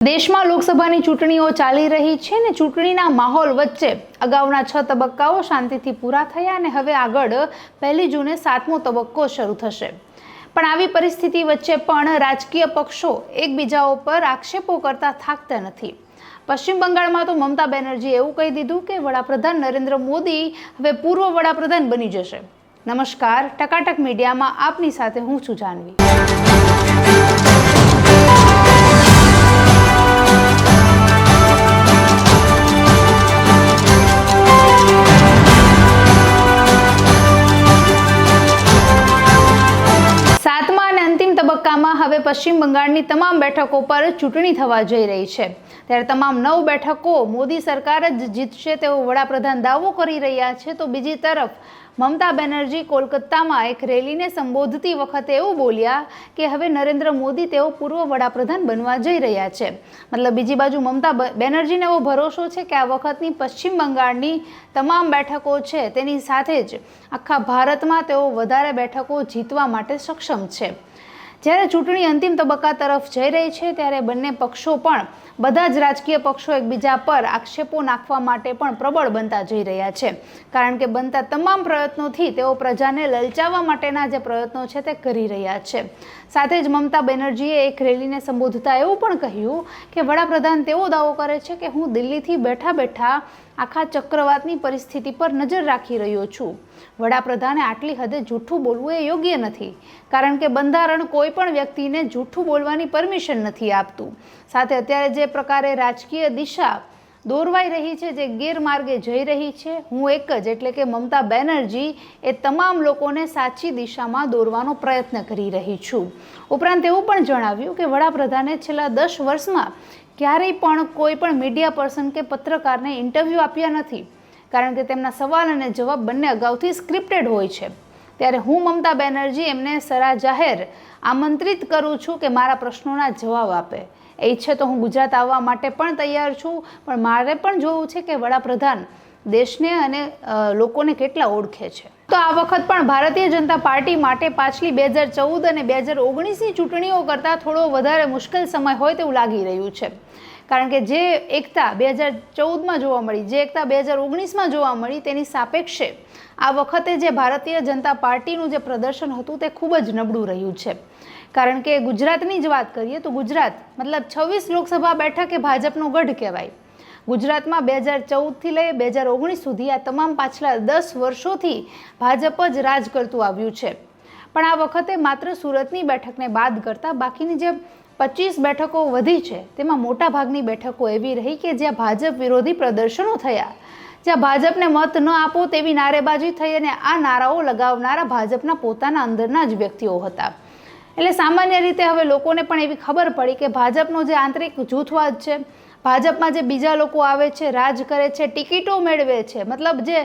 દેશમાં લોકસભાની ચૂંટણીઓ ચાલી રહી છે ને ચૂંટણીના માહોલ વચ્ચે અગાઉના 6 તબક્કાઓ શાંતિથી પૂરા થયા અને હવે આગળ 1 જૂને 7મો તબક્કો શરૂ થશે। પણ આવી પરિસ્થિતિ વચ્ચે પણ રાજકીય પક્ષો એકબીજા ઉપર આક્ષેપો કરતા થાકતા નથી। પશ્ચિમ બંગાળમાં તો મમતા બેનર્જીએ એવું કહી દીધું કે વડાપ્રધાન નરેન્દ્ર મોદી હવે પૂર્વ વડાપ્રધાન બની જશે। નમસ્કાર, ટકાટક મીડિયામાં આપની સાથે હું છું જાનવી। તબક્કામાં હવે પશ્ચિમ બંગાળની તમામ બેઠકો પર ચૂંટણી થવા જઈ રહી છે। ત્યારે તમામ 9 બેઠકો મોદી સરકાર જ જીતશે તેવો વડાપ્રધાન દાવો કરી રહ્યા છે। તો બીજી તરફ મમતા બેનર્જી કોલકાતામાં એક રેલીને સંબોધતી વખતે એવું બોલ્યા કે હવે નરેન્દ્ર મોદી તેઓ પૂર્વ વડાપ્રધાન બનવા જઈ રહ્યા છે। મતલબ બીજી બાજુ મમતા બેનર્જીને એવો ભરોસો છે કે આ વખતની પશ્ચિમ બંગાળની તમામ બેઠકો છે તેની સાથે જ આખા ભારતમાં તેઓ વધારે બેઠકો જીતવા માટે સક્ષમ છે। જ્યારે ચૂંટણી અંતિમ તબક્કા તરફ જઈ રહી છે ત્યારે બંને પક્ષો પણ બધા જ રાજકીય પક્ષો એકબીજા પર આક્ષેપો નાખવા માટે પણ પ્રબળ બનતા જઈ રહ્યા છે। કારણ કે બનતા તમામ પ્રયત્નોથી તેઓ પ્રજાને લલચાવવા માટેના જે પ્રયત્નો છે તે કરી રહ્યા છે। સાથે જ મમતા બેનર્જીએ એક રેલીને સંબોધતા એવું પણ કહ્યું કે વડાપ્રધાન તેવો દાવો કરે છે કે હું દિલ્હીથી બેઠા બેઠા આખા ચક્રવાતની પરિસ્થિતિ પર નજર રાખી રહ્યો છું। વડાપ્રધાને આટલી હદે જૂઠું બોલવું એ યોગ્ય નથી, કારણ કે બંધારણ કોઈ પણ વ્યક્તિને જૂઠું બોલવાની પરમિશન નથી આપતું। સાથે અત્યારે જે પ્રકારે રાજકીય દિશા દોરવાઈ રહી છે, જે ગેરમાર્ગે જઈ રહી છે, હું એક જ એટલે કે મમતા બેનર્જી એ તમામ લોકોને સાચી દિશામાં દોરવાનો પ્રયત્ન કરી રહી છું। ઉપરાંત એવું પણ જણાવ્યું કે વડાપ્રધાને છેલ્લા 10 વર્ષમાં ક્યારેય પણ કોઈ પણ મીડિયા પર્સન કે પત્રકારને ઇન્ટરવ્યૂ આપ્યા નથી, કારણ કે તેમના સવાલ અને જવાબ બંને અગાઉથી સ્ક્રિપ્ટેડ હોય છે। ત્યારે હું મમતા બેનર્જી એમને સરા જાહેર આમંત્રિત કરું છું કે મારા પ્રશ્નોના જવાબ આપે। એ ઈચ્છે તો હું ગુજરાત આવવા માટે પણ તૈયાર છું, પણ મારે પણ જોવું છે કે વડાપ્રધાન દેશને અને લોકોને કેટલા ઓળખે છે। તો આ વખત પણ ભારતીય જનતા પાર્ટી માટે પાછલી 2014 અને 2019ની ચૂંટણીઓ કરતાં થોડો વધારે મુશ્કેલ સમય હોય તેવું લાગી રહ્યું છે, કારણ કે જે એકતા 2014માં જોવા મળી, જે એકતા 2019માં જોવા મળી, તેની સાપેક્ષે આ વખતે જે ભારતીય જનતા પાર્ટીનું જે પ્રદર્શન હતું તે ખૂબ જ નબળું રહ્યું છે। કારણ કે ગુજરાતની જ વાત કરીએ તો ગુજરાત મતલબ 26 લોકસભા બેઠક એ ભાજપનો ગઢ કહેવાય। ગુજરાતમાં 2014થી લઈ 2019 સુધી આ તમામ પાછલા 10 વર્ષોથી ભાજપ જ રાજ કરતું આવ્યું છે। પણ આ વખતે માત્ર સુરતની બેઠકને બાદ કરતાં બાકીની જે 25 બેઠકો વધી છે તેમાં મોટા ભાગની બેઠકો એવી રહી કે જ્યાં ભાજપ વિરોધી પ્રદર્શનો થયા, જ્યાં ભાજપને મત ન આપો તેવી નારેબાજી થઈ અને આ નારાઓ લગાવનારા ભાજપના પોતાના અંદરના જ વ્યક્તિઓ હતા। એટલે સામાન્ય રીતે હવે લોકોને પણ એવી ખબર પડી કે ભાજપનો જે આંતરિક જૂથવાદ છે, ભાજપમાં જે બીજા લોકો આવે છે, રાજ કરે છે, ટિકિટો મેળવે છે, મતલબ જે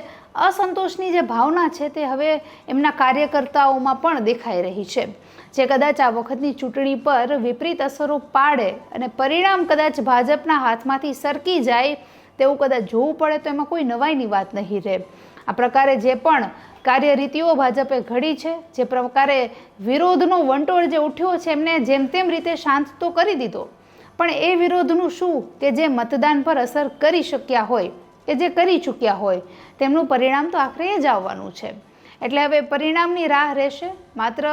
અસંતોષની જે ભાવના છે તે હવે એમના કાર્યકર્તાઓમાં પણ દેખાઈ રહી છે, જે કદાચ આ વખતની ચૂંટણી પર વિપરીત અસરો પાડે અને પરિણામ કદાચ ભાજપના હાથમાંથી સરકી જાય તેવું કદાચ જોવું પડે તો એમાં કોઈ નવાઈની વાત નહીં રહે। આ પ્રકારે જે પણ કાર્યરીતિઓ ભાજપે ઘડી છે, જે પ્રકારે વિરોધનો વંટોળ જે ઉઠ્યો છે, એમને જેમ તેમ રીતે શાંત તો કરી દીધો, પણ એ વિરોધનું શું કે જે મતદાન પર અસર કરી શક્યા હોય, કે જે કરી ચૂક્યા હોય, તેમનું પરિણામ તો આખરે એ જ આવવાનું છે। એટલે હવે પરિણામની રાહ રહેશે। માત્ર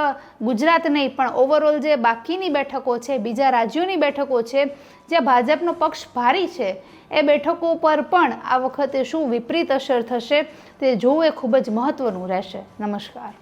ગુજરાત નહીં પણ ઓવરઓલ જે બાકીની બેઠકો છે, બીજા રાજ્યોની બેઠકો છે, જ્યાં ભાજપનો પક્ષ ભારી છે, એ બેઠકો પર પણ આ વખતે શું વિપરીત અસર થશે તે જોવું એ ખૂબ જ મહત્વનું રહેશે। નમસ્કાર।